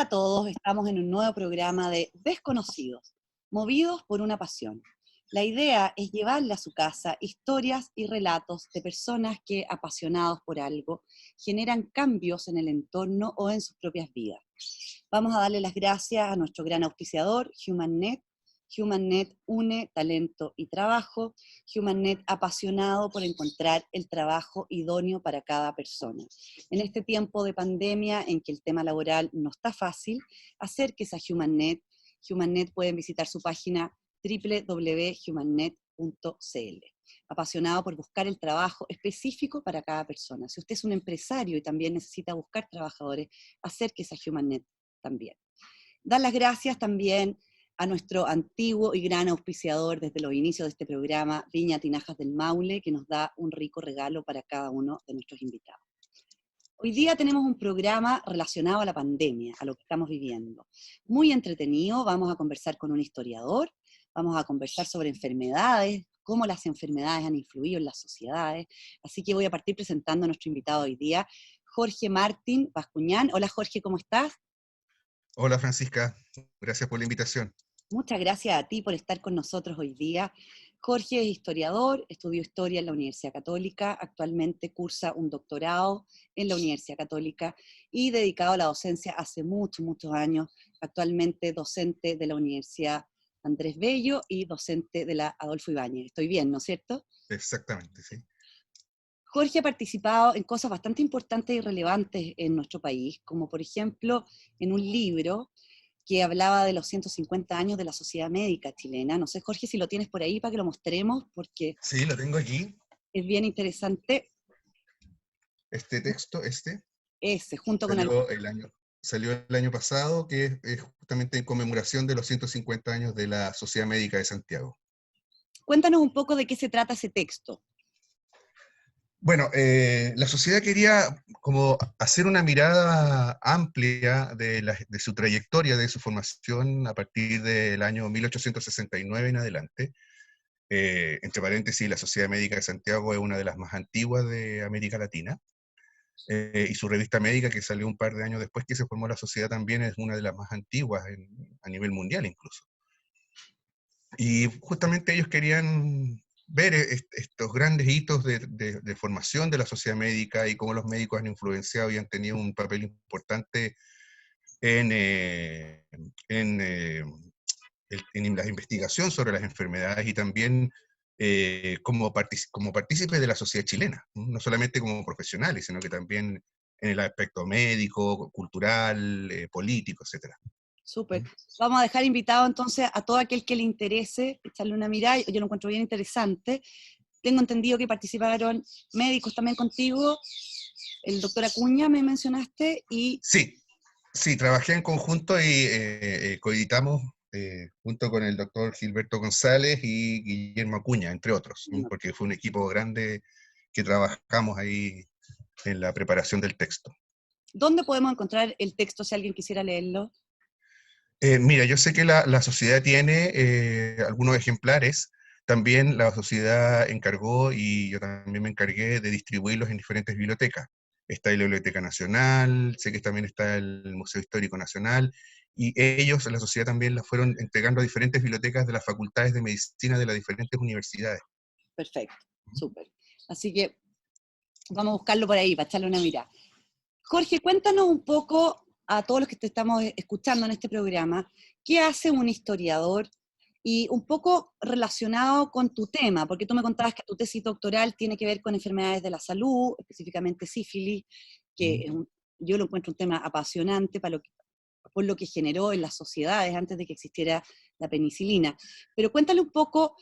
a todos, estamos en un nuevo programa de Desconocidos, movidos por una pasión. La idea es llevarle a su casa historias y relatos de personas que, apasionados por algo, generan cambios en el entorno o en sus propias vidas. Vamos a darle las gracias a nuestro gran auspiciador, HumanNet. HumanNet une talento y trabajo. HumanNet apasionado por encontrar el trabajo idóneo para cada persona. En este tiempo de pandemia en que el tema laboral no está fácil, acérquese a HumanNet. HumanNet pueden visitar su página www.humannet.cl. Apasionado por buscar el trabajo específico para cada persona. Si usted es un empresario y también necesita buscar trabajadores, acérquese a HumanNet también. Dar las gracias también a nuestro antiguo y gran auspiciador desde los inicios de este programa, Viña Tinajas del Maule, que nos da un rico regalo para cada uno de nuestros invitados. Hoy día tenemos un programa relacionado a la pandemia, a lo que estamos viviendo. Muy entretenido, vamos a conversar con un historiador, vamos a conversar sobre enfermedades, cómo las enfermedades han influido en las sociedades. Así que voy a partir presentando a nuestro invitado hoy día, Jorge Martín Bascuñán. Hola Jorge, ¿cómo estás? Hola Francisca, gracias por la invitación. Muchas gracias a ti por estar con nosotros hoy día. Jorge es historiador, estudió historia en la Universidad Católica, actualmente cursa un doctorado en la Universidad Católica y dedicado a la docencia hace muchos años, actualmente docente de la Universidad Andrés Bello y docente de la Adolfo Ibáñez. Estoy bien, ¿no es cierto? Exactamente, sí. Jorge ha participado en cosas bastante importantes y relevantes en nuestro país, como por ejemplo en un libro que hablaba de los 150 años de la Sociedad Médica Chilena. No sé, Jorge, si lo tienes por ahí para que lo mostremos, porque Sí, lo tengo aquí. es bien interesante Este texto, ese, junto con algo. salió el año pasado, que es justamente en conmemoración de los 150 años de la Sociedad Médica de Santiago. Cuéntanos un poco de qué se trata ese texto. Bueno, la sociedad quería como hacer una mirada amplia de su trayectoria, de su formación a partir del año 1869 en adelante. Entre paréntesis, la Sociedad Médica de Santiago es una de las más antiguas de América Latina. Y su revista médica, que salió un par de años después que se formó la sociedad, también es una de las más antiguas a nivel mundial incluso. Y justamente ellos querían ver estos grandes hitos de formación de la sociedad médica y cómo los médicos han influenciado y han tenido un papel importante en la investigación sobre las enfermedades y también como partícipes de la sociedad chilena, no solamente como profesionales, sino que también en el aspecto médico, cultural, político, etc. Súper. Vamos a dejar invitado entonces a todo aquel que le interese echarle una mirada. Yo lo encuentro bien interesante. Tengo entendido que participaron médicos también contigo, el doctor Acuña me mencionaste, y Sí, sí, trabajé en conjunto y coeditamos junto con el doctor Gilberto González y Guillermo Acuña, entre otros, porque fue un equipo grande que trabajamos ahí en la preparación del texto. ¿Dónde podemos encontrar el texto si alguien quisiera leerlo? Mira, yo sé que la sociedad tiene algunos ejemplares. También la sociedad encargó, y yo también me encargué de distribuirlos en diferentes bibliotecas. Está la Biblioteca Nacional, sé que también está el Museo Histórico Nacional, y ellos, la sociedad también la fueron entregando a diferentes bibliotecas de las facultades de medicina de las diferentes universidades. Perfecto, súper. Así que vamos a buscarlo por ahí para echarle una mirada. Jorge, cuéntanos un poco a todos los que te estamos escuchando en este programa, ¿qué hace un historiador? Y un poco relacionado con tu tema, porque tú me contabas que tu tesis doctoral tiene que ver con enfermedades de la salud, específicamente sífilis, que yo lo encuentro un tema apasionante por lo que generó en las sociedades antes de que existiera la penicilina. Pero cuéntale un poco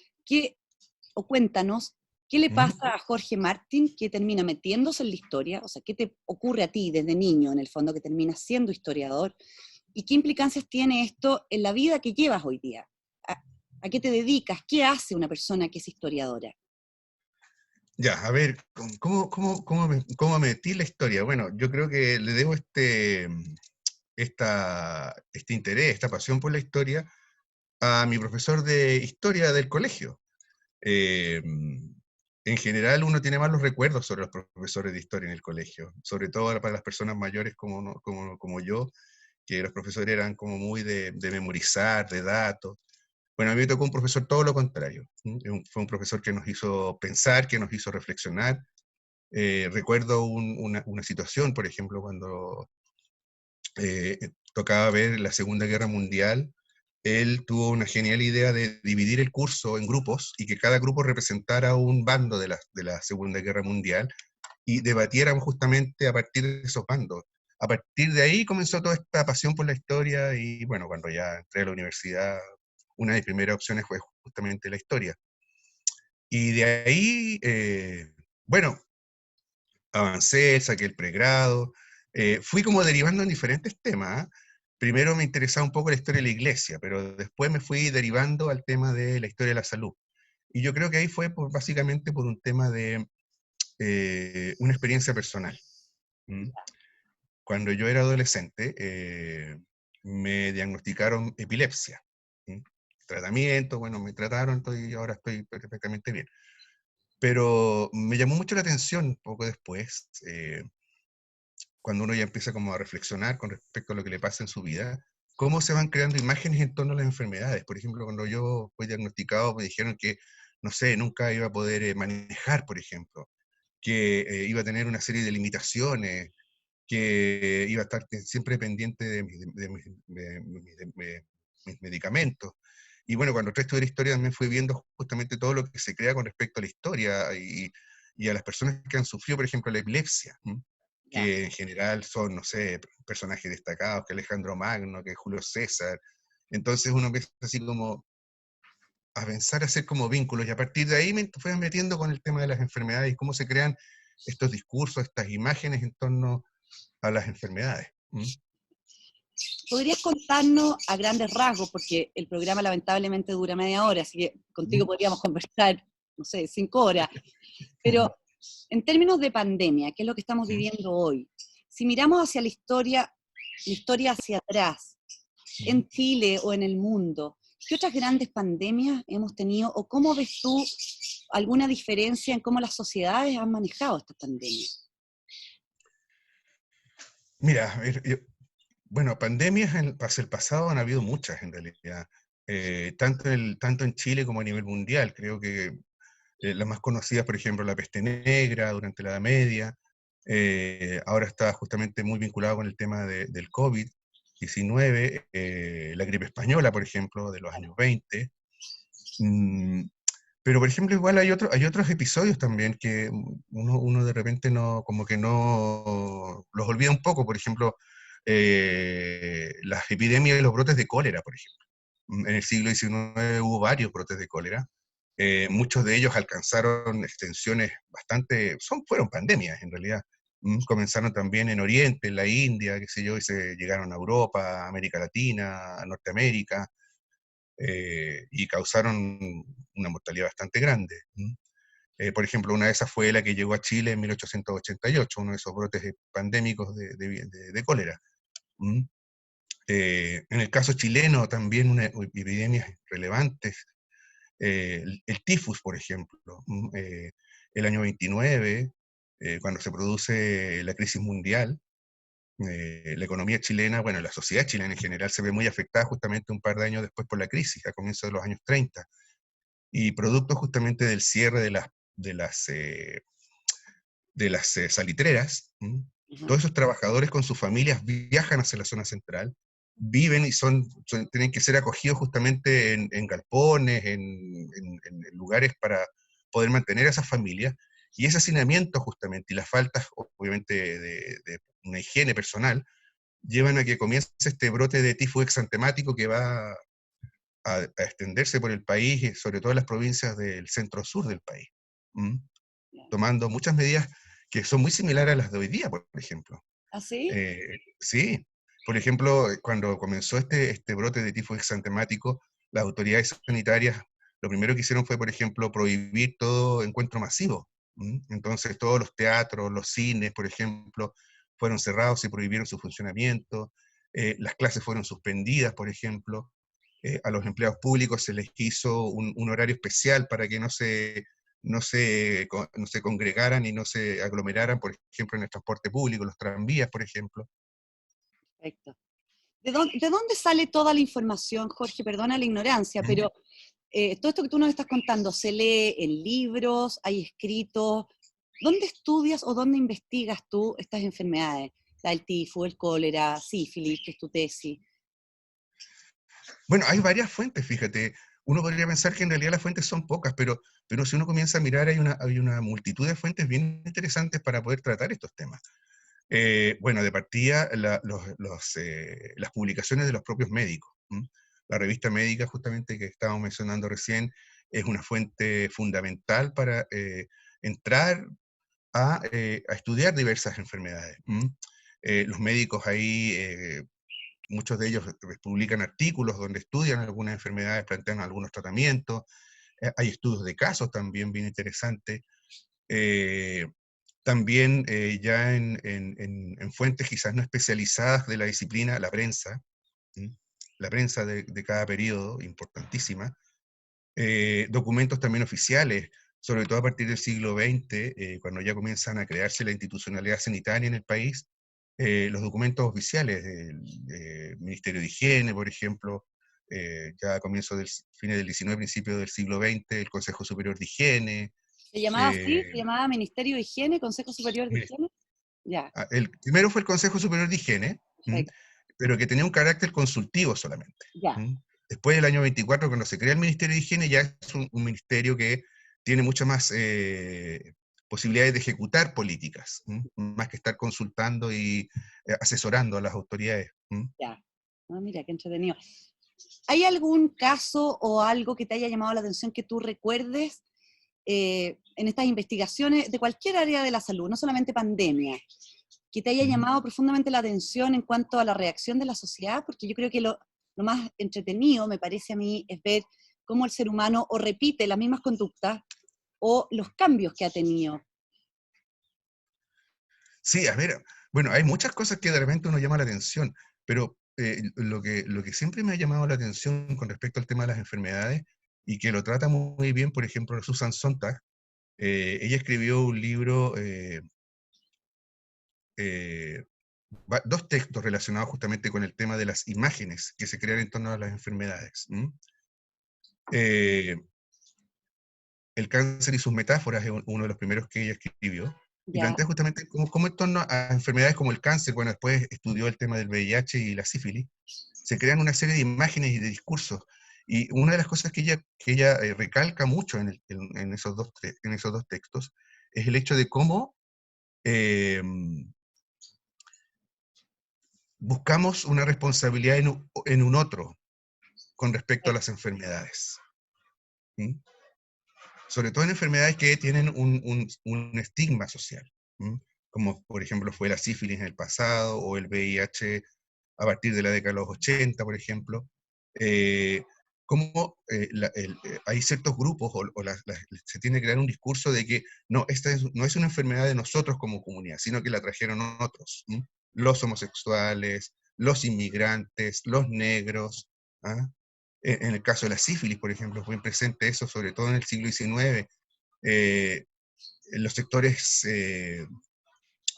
cuéntanos, ¿qué le pasa a Jorge Martín que termina metiéndose en la historia? O sea, ¿qué te ocurre a ti desde niño, en el fondo, que terminas siendo historiador? ¿Y qué implicancias tiene esto en la vida que llevas hoy día? ¿A qué te dedicas? ¿Qué hace una persona que es historiadora? Ya, a ver, ¿cómo metí la historia? Bueno, yo creo que le debo este interés, esta pasión por la historia a mi profesor de historia del colegio. En general uno tiene malos recuerdos sobre los profesores de historia en el colegio, sobre todo para las personas mayores como yo, que los profesores eran como muy de memorizar, de datos. Bueno, a mí me tocó un profesor todo lo contrario. Fue un profesor que nos hizo pensar, que nos hizo reflexionar. Recuerdo una situación, por ejemplo, cuando tocaba ver la Segunda Guerra Mundial. Él tuvo una genial idea de dividir el curso en grupos y que cada grupo representara un bando de la Segunda Guerra Mundial y debatiéramos justamente a partir de esos bandos. A partir de ahí comenzó toda esta pasión por la historia y bueno, cuando ya entré a la universidad, una de mis primeras opciones fue justamente la historia. Y de ahí, bueno, avancé, saqué el pregrado, fui como derivando en diferentes temas. ¿Ah? Primero me interesaba un poco la historia de la iglesia, pero después me fui derivando al tema de la historia de la salud. Y yo creo que ahí fue básicamente por un tema de una experiencia personal. ¿Mm? Cuando yo era adolescente, me diagnosticaron epilepsia. ¿Mm? Tratamiento, bueno, me trataron y ahora estoy perfectamente bien. Pero me llamó mucho la atención poco después, cuando uno ya empieza como a reflexionar con respecto a lo que le pasa en su vida, cómo se van creando imágenes en torno a las enfermedades. Por ejemplo, cuando yo fui diagnosticado, me dijeron que, no sé, nunca iba a poder manejar, por ejemplo, que iba a tener una serie de limitaciones, que iba a estar siempre pendiente de mis medicamentos. Y bueno, cuando entré a estudiar historia también fui viendo justamente todo lo que se crea con respecto a la historia y a las personas que han sufrido, por ejemplo, la epilepsia, ¿m? Ya. Que en general son, no sé, personajes destacados, que Alejandro Magno, que Julio César. Entonces uno empieza así como a pensar, a hacer como vínculos, y a partir de ahí me fui metiendo con el tema de las enfermedades y cómo se crean estos discursos, estas imágenes en torno a las enfermedades. ¿Mm? ¿Podrías contarnos a grandes rasgos, porque el programa lamentablemente dura media hora, así que contigo ¿Mm? podríamos conversar, no sé, 5 horas, pero en términos de pandemia, que es lo que estamos ¿Mm? viviendo hoy, si miramos hacia la historia hacia atrás, ¿Mm? en Chile o en el mundo, ¿qué otras grandes pandemias hemos tenido o cómo ves tú alguna diferencia en cómo las sociedades han manejado esta pandemia? Mira, bueno, pandemias hacia el pasado han habido muchas en realidad, tanto en Chile como a nivel mundial. Creo que las más conocidas, por ejemplo, la peste negra durante la Edad Media, ahora está justamente muy vinculado con el tema del COVID-19, la gripe española, por ejemplo, de los años 20. Mm, pero, por ejemplo, igual hay otros episodios también que uno de repente no, como que no los olvida un poco. Por ejemplo, las epidemias y los brotes de cólera, por ejemplo. En el siglo XIX hubo varios brotes de cólera. Muchos de ellos alcanzaron extensiones bastante, fueron pandemias en realidad. Comenzaron también en Oriente, en la India, qué sé yo, y se llegaron a Europa, a América Latina, a Norteamérica, y causaron una mortalidad bastante grande. Por ejemplo, una de esas fue la que llegó a Chile en 1888, uno de esos brotes pandémicos de cólera. ¿Mm? En el caso chileno, también una epidemias relevantes, el tifus, por ejemplo, el año 29, cuando se produce la crisis mundial, la economía chilena, bueno, la sociedad chilena en general se ve muy afectada justamente un par de años después por la crisis, a comienzos de los años 30, y producto justamente del cierre de las, eh, de las salitreras. Ajá. Todos esos trabajadores con sus familias viajan hacia la zona central, viven y tienen que ser acogidos justamente en galpones, en lugares para poder mantener a esas familias, y ese hacinamiento justamente y las faltas, obviamente, de una higiene personal, llevan a que comience este brote de tifo exantemático que va a extenderse por el país, y sobre todo en las provincias del centro-sur del país, ¿m? Tomando muchas medidas que son muy similares a las de hoy día, por ejemplo. ¿Ah, sí? Sí, por ejemplo, cuando comenzó este brote de tifo exantemático, las autoridades sanitarias lo primero que hicieron fue, por ejemplo, prohibir todo encuentro masivo. Entonces todos los teatros, los cines, por ejemplo, fueron cerrados y prohibieron su funcionamiento. Las clases fueron suspendidas, por ejemplo. A los empleados públicos se les hizo un horario especial para que no se congregaran y no se aglomeraran, por ejemplo, en el transporte público, los tranvías, por ejemplo. Perfecto. de dónde sale toda la información, Jorge? Perdona la ignorancia, ¿Mm? pero todo esto que tú nos estás contando, ¿se lee en libros, hay escritos? ¿Dónde estudias o dónde investigas tú estas enfermedades? La del tifo, el cólera, sífilis, que es tu tesis. Bueno, hay varias fuentes, fíjate. Uno podría pensar que en realidad las fuentes son pocas, pero si uno comienza a mirar, hay una multitud de fuentes bien interesantes para poder tratar estos temas. Bueno, de partida, las publicaciones de los propios médicos. ¿M? La revista médica, justamente, que estábamos mencionando recién, es una fuente fundamental para entrar a estudiar diversas enfermedades. ¿M? Los médicos ahí, muchos de ellos publican artículos donde estudian algunas enfermedades, plantean algunos tratamientos. Hay estudios de casos también bien interesantes. Eh, También ya en fuentes quizás no especializadas de la disciplina, la prensa, ¿m? La prensa de cada periodo, importantísima. Documentos también oficiales, sobre todo a partir del siglo XX, cuando ya comienzan a crearse la institucionalidad sanitaria en el país, los documentos oficiales del Ministerio de Higiene, por ejemplo, ya a comienzos del fines del XIX, principio del siglo XX, el Consejo Superior de Higiene. ¿Se llamaba así? ¿Se eh, llamaba Ministerio de Higiene, Consejo Superior de Higiene? Ya, el primero fue el Consejo Superior de Higiene, perfecto. pero que tenía un carácter consultivo solamente. Ya, Después del año 24, cuando se crea el Ministerio de Higiene, ya es un ministerio que tiene muchas más posibilidades de ejecutar políticas, más que estar consultando y asesorando a las autoridades. ya. Ah, mira, qué entretenido. ¿Hay algún caso o algo que te haya llamado la atención que tú recuerdes en estas investigaciones de cualquier área de la salud, no solamente pandemia, que te haya Ujú. llamado profundamente la atención en cuanto a la reacción de la sociedad? Porque yo creo que lo más entretenido, me parece a mí, es ver cómo el ser humano o repite las mismas conductas o los cambios que ha tenido. Sí, a ver, bueno, hay muchas cosas que de repente uno llama la atención, pero lo que siempre me ha llamado la atención con respecto al tema de las enfermedades, y que lo trata muy bien, por ejemplo, Susan Sontag. Ella escribió un libro, eh, dos textos relacionados justamente con el tema de las imágenes que se crean en torno a las enfermedades. Eh, el cáncer y sus metáforas es uno de los primeros que ella escribió, y Ya, plantea justamente cómo en torno a enfermedades como el cáncer, bueno, después estudió el tema del VIH y la sífilis, se crean una serie de imágenes y de discursos. Y una de las cosas que ella recalca mucho en esos dos textos es el hecho de cómo eh, buscamos una responsabilidad en un otro con respecto a las enfermedades. ¿Mm? Sobre todo en enfermedades que tienen un estigma social, ¿m? Como por ejemplo fue la sífilis en el pasado, o el VIH a partir de la década de los 80, por ejemplo. Eh, Cómo hay ciertos grupos, se tiene que crear un discurso de que no, no es una enfermedad de nosotros como comunidad, sino que la trajeron otros, ¿m? Los homosexuales, los inmigrantes, los negros. ¿Ah? En el caso de la sífilis, por ejemplo, fue presente eso, sobre todo en el siglo XIX. En los sectores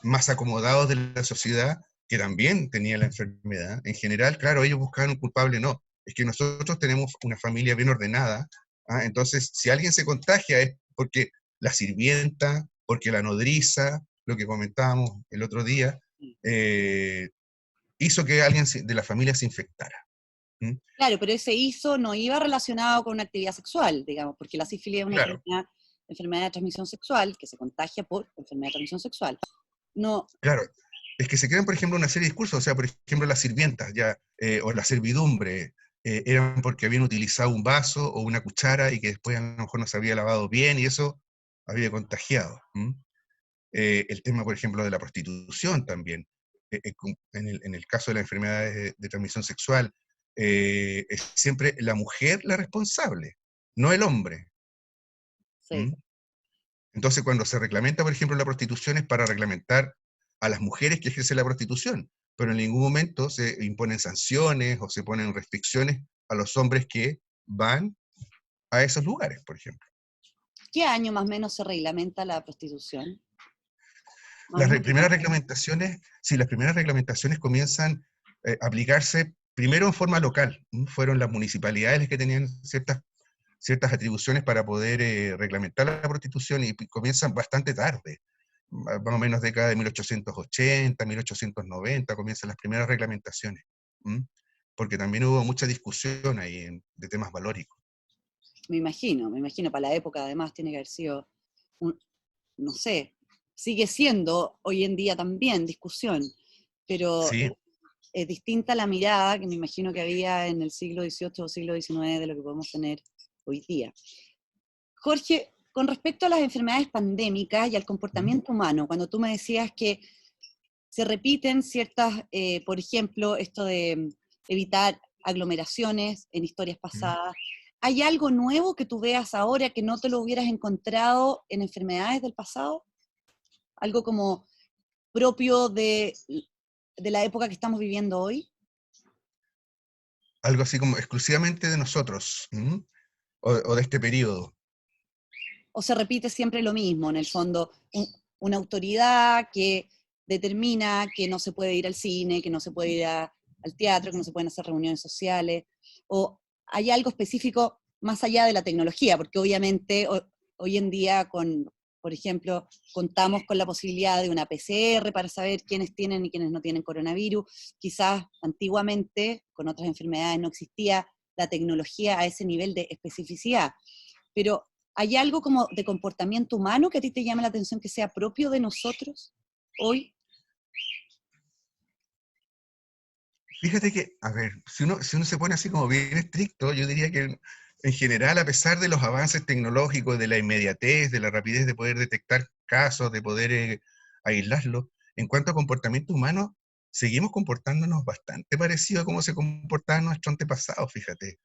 más acomodados de la sociedad, que también tenían la enfermedad, en general, claro, ellos buscaban un culpable, no. Es que nosotros tenemos una familia bien ordenada, ¿ah? Entonces, si alguien se contagia es porque la sirvienta, porque la nodriza, lo que comentábamos el otro día, eh, hizo que alguien de la familia se infectara. ¿Mm? claro, pero ese ISO no iba relacionado con una actividad sexual, digamos, porque la sífilis es una Claro. enfermedad de transmisión sexual que se contagia por enfermedad de transmisión sexual. No, Claro, es que se crean, por ejemplo, una serie de discursos, o sea, por ejemplo, las sirvientas ya, o la servidumbre, eran porque habían utilizado un vaso o una cuchara y que después a lo mejor no se había lavado bien y eso había contagiado. El tema, por ejemplo, de la prostitución también, en el caso de las enfermedades de transmisión sexual, es siempre la mujer la responsable, no el hombre. sí. ¿M? Entonces, cuando se reglamenta, por ejemplo, la prostitución es para reglamentar a las mujeres que ejercen la prostitución, pero en ningún momento se imponen sanciones o se ponen restricciones a los hombres que van a esos lugares, por ejemplo. ¿Qué año más o menos se reglamenta la prostitución? Más o Las menos. primeras reglamentaciones, sí, las primeras reglamentaciones comienzan aplicarse primero en forma local. Fueron las municipalidades las que tenían ciertas atribuciones para poder reglamentar la prostitución y comienzan bastante tarde, más o menos década de 1880, 1890, comienzan las primeras reglamentaciones, porque también hubo mucha discusión ahí de temas valóricos. Me imagino, para la época además tiene que haber sido, no sé, sigue siendo hoy en día también discusión, pero Sí. es distinta la mirada que me imagino que había en el siglo XVIII o siglo XIX de lo que podemos tener hoy día. Jorge, con respecto a las enfermedades pandémicas y al comportamiento humano, cuando tú me decías que se repiten ciertas, por ejemplo, esto de evitar aglomeraciones en historias pasadas, ¿hay algo nuevo que tú veas ahora que no te lo hubieras encontrado en enfermedades del pasado? ¿Algo como propio de la época que estamos viviendo hoy? Algo así como exclusivamente de nosotros, o de este periodo. ¿O se repite siempre lo mismo, en el fondo, una autoridad que determina que no se puede ir al cine, que no se puede ir al teatro, que no se pueden hacer reuniones sociales? ¿O hay algo específico más allá de la tecnología? Porque obviamente hoy en día, por ejemplo, contamos con la posibilidad de una PCR para saber quiénes tienen y quiénes no tienen coronavirus. Quizás antiguamente, con otras enfermedades, no existía la tecnología a ese nivel de especificidad. Pero ¿hay algo como de comportamiento humano que a ti te llama la atención que sea propio de nosotros hoy? Fíjate que, a ver, si uno se pone así como bien estricto, yo diría que en general, a pesar de los avances tecnológicos, de la inmediatez, de la rapidez de poder detectar casos, de poder aislarlos, en cuanto a comportamiento humano, seguimos comportándonos bastante parecido a cómo se comportaban nuestros antepasados, fíjate.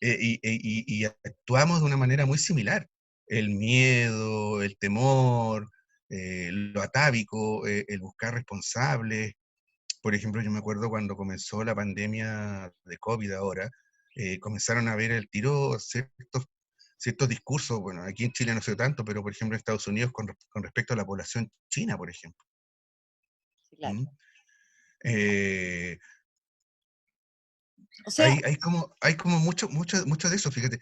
Y actuamos de una manera muy similar. El miedo, el temor, lo atávico, el buscar responsables. Por ejemplo, yo me acuerdo cuando comenzó la pandemia de COVID ahora, comenzaron a ver el tiro ciertos discursos, bueno, aquí en Chile no sé tanto, pero por ejemplo en Estados Unidos con respecto a la población china, por ejemplo. Sí, claro. ¿Mm? Eh, O sea, hay como mucho de eso, fíjate.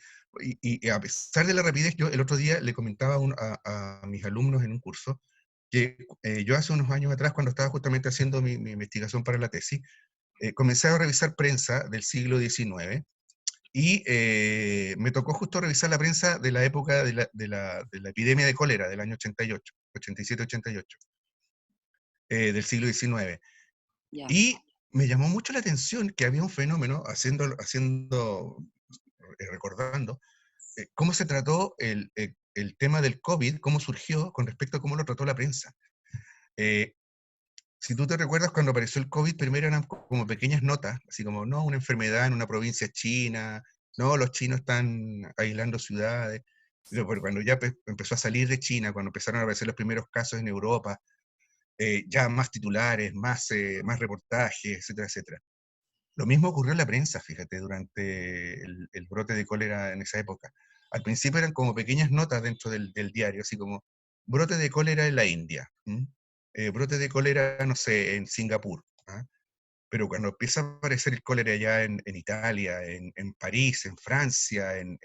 Y a pesar de la rapidez, yo el otro día le comentaba a mis alumnos en un curso que yo hace unos años atrás, cuando estaba justamente haciendo mi investigación para la tesis, comencé a revisar prensa del siglo XIX y me tocó justo revisar la prensa de la época de la epidemia de cólera del año 88, 87-88, del siglo XIX. ya. Y me llamó mucho la atención que había un fenómeno, recordando, cómo se trató el tema del COVID, cómo surgió con respecto a cómo lo trató la prensa. Eh, si tú te recuerdas, cuando apareció el COVID, primero eran como pequeñas notas, así como, no, una enfermedad en una provincia china, no, los chinos están aislando ciudades. Pero cuando ya empezó a salir de China, cuando empezaron a aparecer los primeros casos en Europa, ya más titulares, más reportajes, etcétera, etcétera. Lo mismo ocurrió en la prensa, fíjate, durante el brote de cólera en esa época. Al principio eran como pequeñas notas dentro del diario, así como brote de cólera en la India, brote de cólera, no sé, en Singapur. ¿Ah? Pero cuando empieza a aparecer el cólera ya en Italia, en París, en Francia, en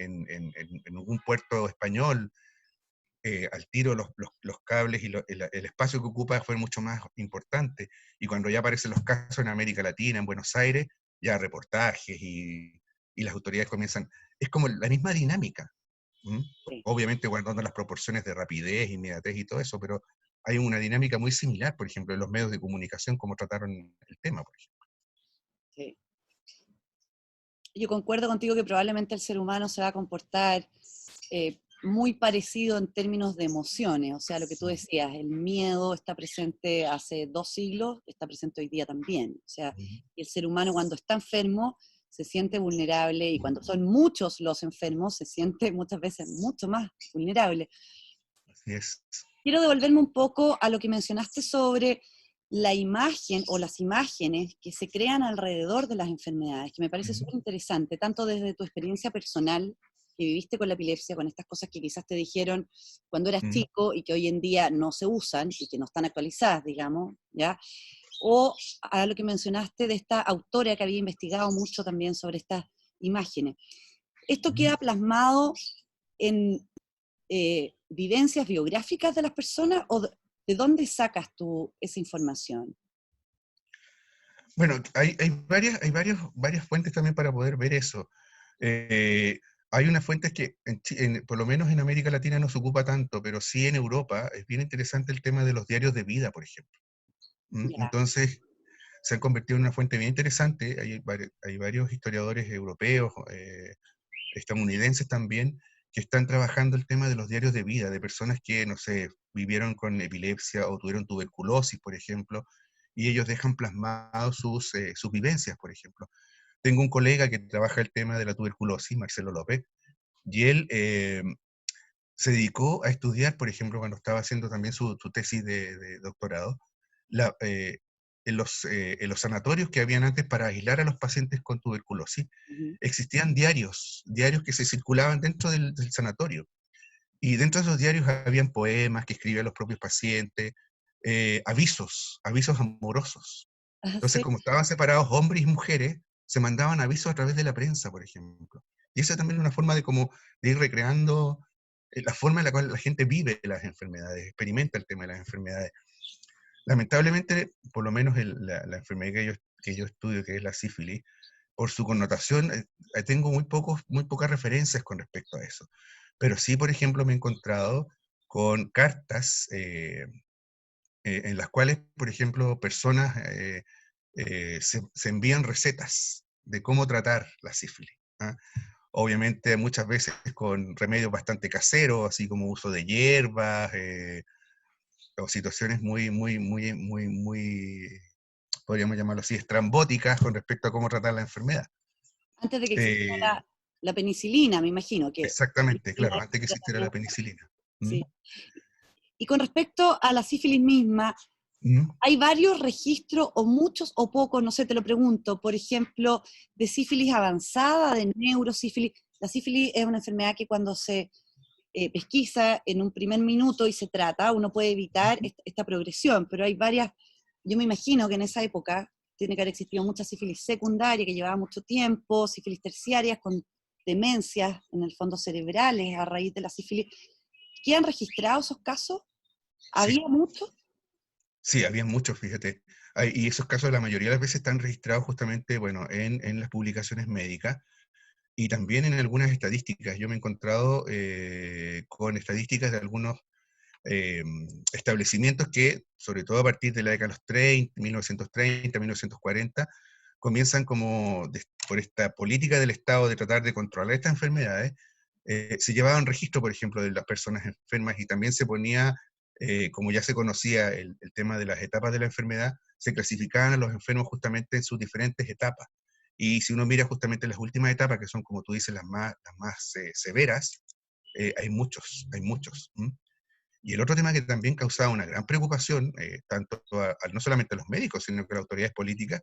algún puerto español, al tiro los cables y el espacio que ocupa fue mucho más importante. Y cuando ya aparecen los casos en América Latina, en Buenos Aires, ya reportajes y las autoridades comienzan. Es como la misma dinámica. Sí. Obviamente guardando las proporciones de rapidez, inmediatez y todo eso, pero hay una dinámica muy similar, por ejemplo, en los medios de comunicación, como trataron el tema, por ejemplo. Sí. Yo concuerdo contigo que probablemente el ser humano se va a comportar muy parecido en términos de emociones, o sea, lo que tú decías, el miedo está presente hace 2 siglos, está presente hoy día también, o sea, y el ser humano cuando está enfermo se siente vulnerable y cuando son muchos los enfermos se siente muchas veces mucho más vulnerable. Así es. Quiero devolverme un poco a lo que mencionaste sobre la imagen o las imágenes que se crean alrededor de las enfermedades, que me parece súper interesante, tanto desde tu experiencia personal, que viviste con la epilepsia, con estas cosas que quizás te dijeron cuando eras chico y que hoy en día no se usan y que no están actualizadas, digamos, ¿ya? o a lo que mencionaste de esta autora que había investigado mucho también sobre estas imágenes. ¿Esto queda plasmado en vivencias biográficas de las personas o de dónde sacas tú esa información? Bueno, varias fuentes también para poder ver eso. Eh, Hay unas fuentes que, por lo menos en América Latina, no se ocupa tanto, pero sí en Europa es bien interesante el tema de los diarios de vida, por ejemplo. Ya. Entonces, se han convertido en una fuente bien interesante. Hay varios historiadores europeos, estadounidenses también, que están trabajando el tema de los diarios de vida, de personas que, no sé, vivieron con epilepsia o tuvieron tuberculosis, por ejemplo, y ellos dejan plasmados sus vivencias, por ejemplo. Tengo un colega que trabaja el tema de la tuberculosis, Marcelo López, y él se dedicó a estudiar, por ejemplo, cuando estaba haciendo también su tesis de doctorado, la, en los sanatorios que habían antes para aislar a los pacientes con tuberculosis, Ujú. existían diarios que se circulaban dentro del sanatorio. Y dentro de esos diarios habían poemas que escribían los propios pacientes, avisos amorosos. Ah, Entonces, sí. como estaban separados hombres y mujeres, se mandaban avisos a través de la prensa, por ejemplo. Y esa también es una forma de ir recreando la forma en la cual la gente vive las enfermedades, experimenta el tema de las enfermedades. Lamentablemente, por lo menos la enfermedad que yo estudio, que es la sífilis, por su connotación, tengo muy pocas referencias con respecto a eso. Pero sí, por ejemplo, me he encontrado con cartas en las cuales, por ejemplo, personas se envían recetas de cómo tratar la sífilis. ¿Ah? Obviamente muchas veces con remedios bastante caseros, así como uso de hierbas, o situaciones muy, podríamos llamarlo así, estrambóticas con respecto a cómo tratar la enfermedad. Antes de que existiera Eh, la penicilina, me imagino que la Exactamente, penicilina claro, es antes que un existiera la tratamiento, penicilina. ¿Mm? sí. Y con respecto a la sífilis misma, ¿Mm? ¿hay varios registros o muchos o pocos? No sé, te lo pregunto. Por ejemplo, de sífilis avanzada, de neurosífilis. La sífilis es una enfermedad que cuando se pesquisa en un primer minuto y se trata, uno puede evitar esta progresión, pero hay varias, yo me imagino que en esa época tiene que haber existido mucha sífilis secundaria que llevaba mucho tiempo, sífilis terciarias con demencias, en el fondo cerebrales a raíz de la sífilis. ¿Qué han registrado esos casos? Sí, ¿Había muchos? sí, había muchos, fíjate. Y esos casos la mayoría de las veces están registrados justamente, bueno, en las publicaciones médicas y también en algunas estadísticas. Yo me he encontrado con estadísticas de algunos eh, establecimientos que, sobre todo a partir de la década de los 30, 1930, 1940, comienzan por esta política del Estado de tratar de controlar estas enfermedades, se llevaban registro, por ejemplo, de las personas enfermas y también se ponía, como ya se conocía el tema de las etapas de la enfermedad, se clasificaban a los enfermos justamente en sus diferentes etapas. Y si uno mira justamente las últimas etapas, que son, como tú dices, las más severas, hay muchos. Y el otro tema que también causaba una gran preocupación, tanto no solamente a los médicos, sino que a las autoridades políticas,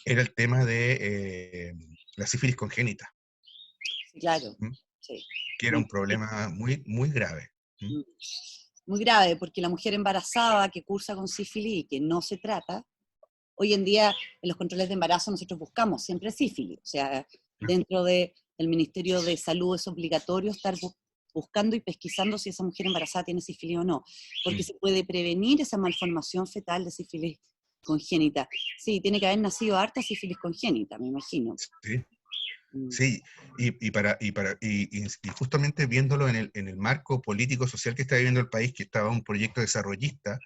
era el tema de la sífilis congénita, Sí, claro, ¿m? sí. Que era un problema muy grave. ¿M? Muy grave, porque la mujer embarazada que cursa con sífilis y que no se trata, hoy en día en los controles de embarazo nosotros buscamos siempre sífilis, o sea, dentro del Ministerio de Salud es obligatorio estar buscando y pesquisando si esa mujer embarazada tiene sífilis o no, porque Mm. se puede prevenir esa malformación fetal de sífilis congénita. Sí, tiene que haber nacido harta sífilis congénita, me imagino. Sí, Mm. sí, y justamente viéndolo en el marco político social que está viviendo el país, que estaba un proyecto desarrollista,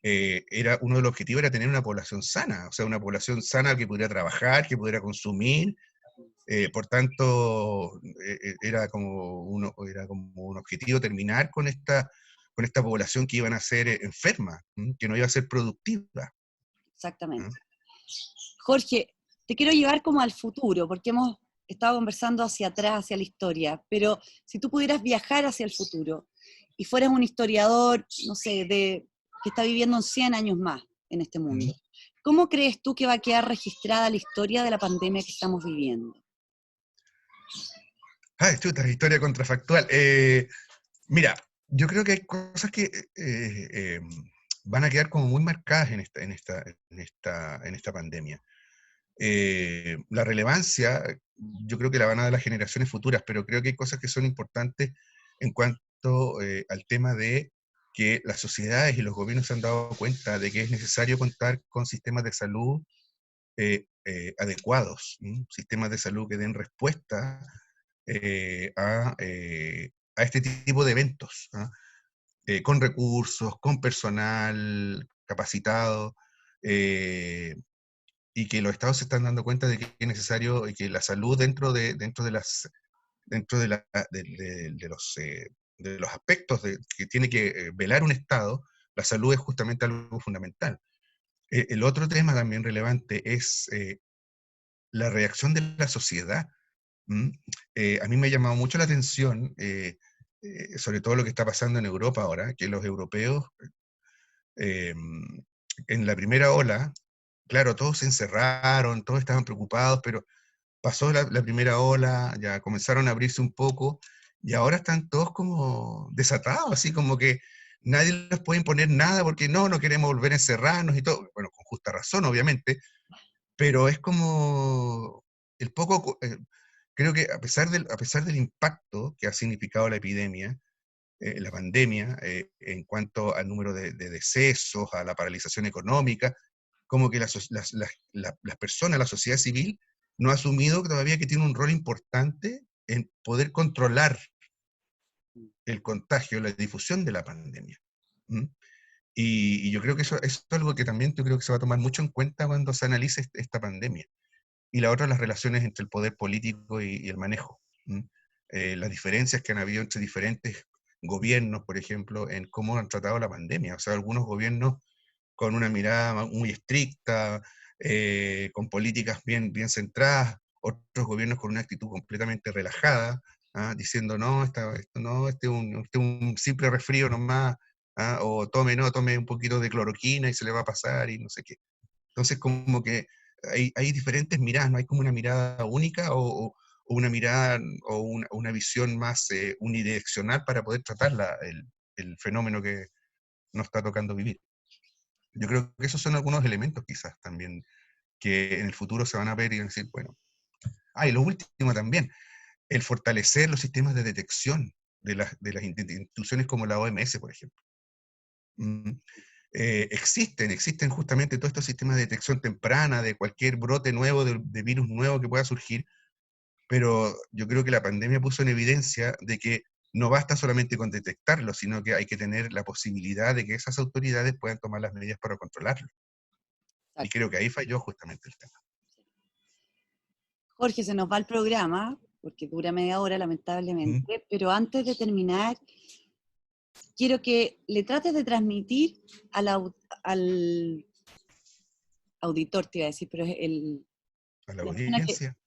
era uno de los objetivos era tener una población sana, o sea, una población sana que pudiera trabajar, que pudiera consumir. Por tanto, era como un objetivo terminar con esta población que iban a ser enferma, que no iba a ser productiva. ¿No? Exactamente. Jorge, te quiero llevar como al futuro, porque hemos estado conversando hacia atrás, hacia la historia, pero si tú pudieras viajar hacia el futuro y fueras un historiador, no sé, que está viviendo en 100 años más en este mundo, ¿Mm? ¿cómo crees tú que va a quedar registrada la historia de la pandemia que estamos viviendo? Ay, chuta, historia contrafactual. Mira, yo creo que hay cosas que van a quedar como muy marcadas en esta pandemia. La relevancia, yo creo que la van a dar las generaciones futuras, pero creo que hay cosas que son importantes en cuanto al tema de que las sociedades y los gobiernos se han dado cuenta de que es necesario contar con sistemas de salud adecuados, sistemas de salud que den respuesta a este tipo de eventos, ¿ah? Con recursos, con personal capacitado, y que los estados se están dando cuenta de que es necesario y que la salud de los aspectos que tiene que velar un estado, la salud es justamente algo fundamental. El otro tema también relevante es la reacción de la sociedad. ¿Mm? A mí me ha llamado mucho la atención, sobre todo lo que está pasando en Europa ahora, que los europeos, eh, en la primera ola, claro, todos se encerraron, todos estaban preocupados, pero pasó la primera ola, ya comenzaron a abrirse un poco, y ahora están todos como desatados, así como que nadie les puede imponer nada porque no queremos volver a encerrarnos y todo. Bueno, con justa razón, obviamente, pero es como el poco, creo que a pesar del impacto que ha significado la epidemia, la pandemia, en cuanto al número de decesos, a la paralización económica, como que las personas, la sociedad civil, no ha asumido todavía que tiene un rol importante en poder controlar el contagio, la difusión de la pandemia. ¿Mm? Y yo creo que eso es algo que también yo creo que se va a tomar mucho en cuenta cuando se analice esta pandemia. Y la otra, las relaciones entre el poder político y el manejo. ¿Mm? Las diferencias que han habido entre diferentes gobiernos, por ejemplo, en cómo han tratado la pandemia. O sea, algunos gobiernos con una mirada muy estricta, con políticas bien centradas, otros gobiernos con una actitud completamente relajada, ¿ah? Diciendo, no, esto no, este es un simple resfrío nomás, ¿ah? O tome un poquito de cloroquina y se le va a pasar y no sé qué. Entonces, como que hay diferentes miradas, no hay como una mirada única o una mirada o una visión más unidireccional para poder tratar el fenómeno que nos está tocando vivir. Yo creo que esos son algunos elementos quizás también que en el futuro se van a ver y van a decir, bueno, y lo último también, el fortalecer los sistemas de detección de las instituciones como la OMS, por ejemplo. Mm, existen justamente todos estos sistemas de detección temprana de cualquier brote nuevo, de virus nuevo que pueda surgir, pero yo creo que la pandemia puso en evidencia de que no basta solamente con detectarlo, sino que hay que tener la posibilidad de que esas autoridades puedan tomar las medidas para controlarlo. Y Exacto. creo que ahí falló justamente el tema. Jorge, se nos va el programa, porque dura media hora, ¿Mm? lamentablemente, pero antes de terminar, quiero que le trates de transmitir al auditor, te iba a decir, pero es A la la persona audiencia.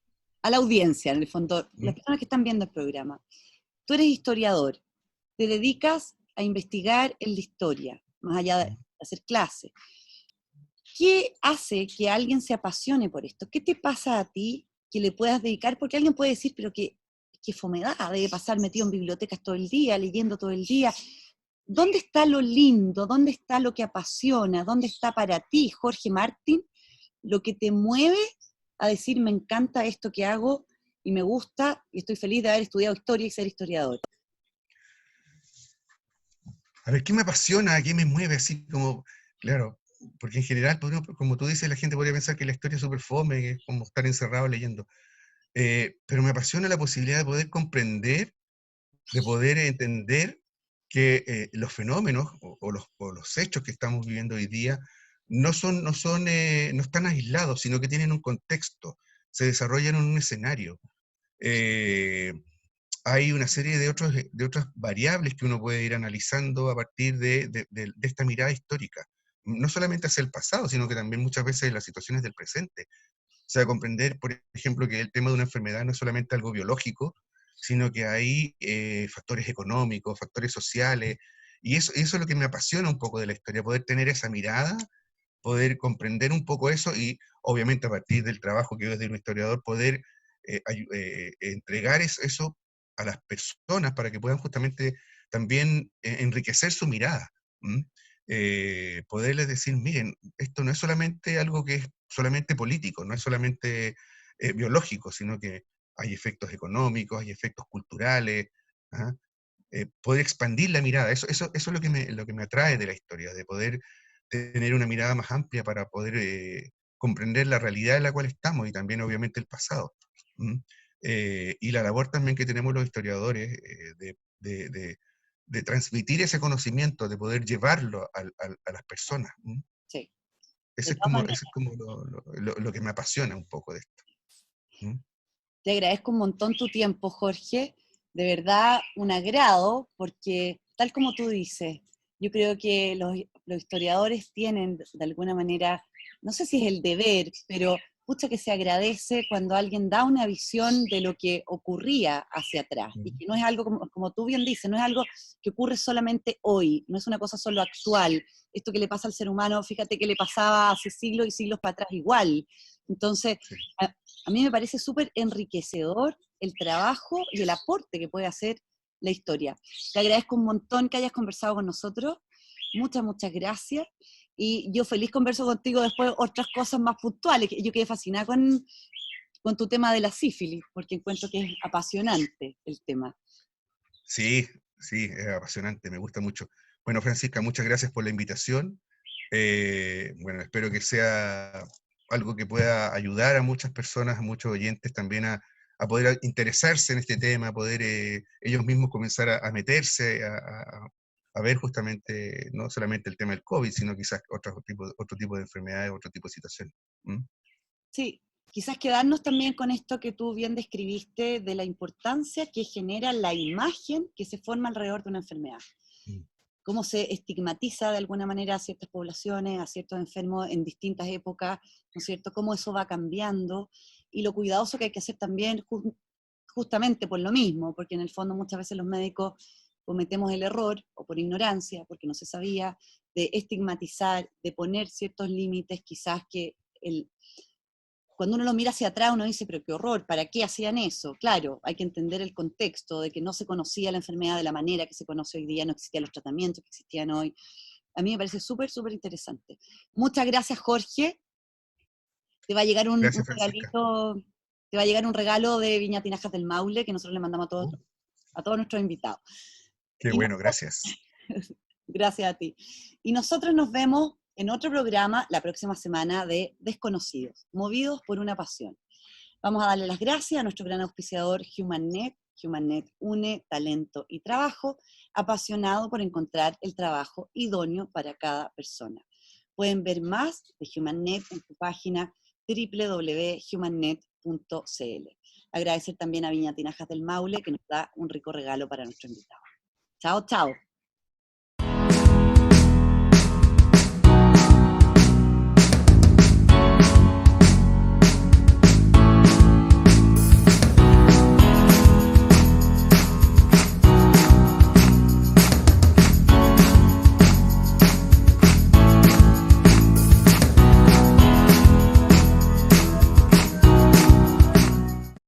a la audiencia, en el fondo, las ¿Mm? personas que están viendo el programa. Tú eres historiador, te dedicas a investigar en la historia, más allá de ¿Mm? hacer clases. ¿Qué hace que alguien se apasione por esto? ¿Qué te pasa a ti que le puedas dedicar? Porque alguien puede decir, pero qué fomedad, debe pasar metido en bibliotecas todo el día, leyendo todo el día. ¿Dónde está lo lindo? ¿Dónde está lo que apasiona? ¿Dónde está para ti, Jorge Martín, lo que te mueve a decir, me encanta esto que hago y me gusta y estoy feliz de haber estudiado historia y ser historiador? A ver, ¿qué me apasiona? ¿Qué me mueve? Así como, claro, porque en general, como tú dices, la gente podría pensar que la historia es súper fome, que es como estar encerrado leyendo. Pero me apasiona la posibilidad de poder comprender, de poder entender que los fenómenos o los hechos que estamos viviendo hoy día no están aislados, sino que tienen un contexto, se desarrollan en un escenario. Eh, Hay una serie de otras variables que uno puede ir analizando a partir de esta mirada histórica, no solamente hacia el pasado, sino que también muchas veces las situaciones del presente. O sea, comprender, por ejemplo, que el tema de una enfermedad no es solamente algo biológico, sino que hay factores económicos, factores sociales, y eso es lo que me apasiona un poco de la historia, poder tener esa mirada, poder comprender un poco eso y obviamente a partir del trabajo que yo desde un historiador poder entregar eso a las personas para que puedan justamente también enriquecer su mirada. ¿Mm? poderles decir, miren, esto no es solamente algo que es solamente político, no es solamente biológico, sino que hay efectos económicos, hay efectos culturales, ¿ah? Poder expandir la mirada, eso es lo que me atrae de la historia, de poder tener una mirada más amplia para poder comprender la realidad en la cual estamos y también obviamente el pasado. ¿Mm? Y la labor también que tenemos los historiadores de transmitir ese conocimiento, de poder llevarlo a las personas. ¿Mm? Sí, de Ese es todas como, maneras. ese es como lo que me apasiona un poco de esto. ¿Mm? Te agradezco un montón tu tiempo, Jorge. De verdad, un agrado, porque tal como tú dices, yo creo que los historiadores tienen de alguna manera, no sé si es el deber, pero pucha que se agradece cuando alguien da una visión de lo que ocurría hacia atrás, y Mm. que no es algo, como tú bien dices, no es algo que ocurre solamente hoy, no es una cosa solo actual. Esto que le pasa al ser humano, fíjate que le pasaba hace siglos y siglos para atrás igual. Entonces, Sí. a mí me parece súper enriquecedor el trabajo y el aporte que puede hacer la historia. Te agradezco un montón que hayas conversado con nosotros. Muchas, muchas gracias. Y yo feliz converso contigo después otras cosas más puntuales. Yo quedé fascinada con tu tema de la sífilis, porque encuentro que es apasionante el tema. Sí, sí, es apasionante, me gusta mucho. Bueno, Francisca, muchas gracias por la invitación. Bueno, espero que sea algo que pueda ayudar a muchas personas, a muchos oyentes también a poder interesarse en este tema, a poder ellos mismos comenzar a meterse, a ver justamente, no solamente el tema del COVID, sino quizás otro tipo de enfermedades, otro tipo de situaciones. ¿Mm? Sí, quizás quedarnos también con esto que tú bien describiste de la importancia que genera la imagen que se forma alrededor de una enfermedad. Mm. Cómo se estigmatiza de alguna manera a ciertas poblaciones, a ciertos enfermos en distintas épocas, ¿no es cierto? Cómo eso va cambiando y lo cuidadoso que hay que hacer también justamente por lo mismo, porque en el fondo muchas veces los médicos cometemos el error, o por ignorancia, porque no se sabía, de estigmatizar, de poner ciertos límites, quizás que cuando uno lo mira hacia atrás uno dice, pero qué horror, ¿para qué hacían eso? Claro, hay que entender el contexto de que no se conocía la enfermedad de la manera que se conoce hoy día, no existían los tratamientos que existían hoy. A mí me parece súper, súper interesante. Muchas gracias, Jorge. Te va a llegar un Gracias, Francisca. regalito, te va a llegar un regalo de Viña Tinajas del Maule que nosotros le mandamos Oh, a todos nuestros invitados. qué Y bueno, gracias. gracias a ti. Y nosotros nos vemos en otro programa la próxima semana de Desconocidos, movidos por una pasión. Vamos a darle las gracias a nuestro gran auspiciador HumanNet. HumanNet une talento y trabajo, apasionado por encontrar el trabajo idóneo para cada persona. Pueden ver más de HumanNet en su página www.humannet.cl. Agradecer también a Viña Tinajas del Maule, que nos da un rico regalo para nuestro invitado. Chao, chao.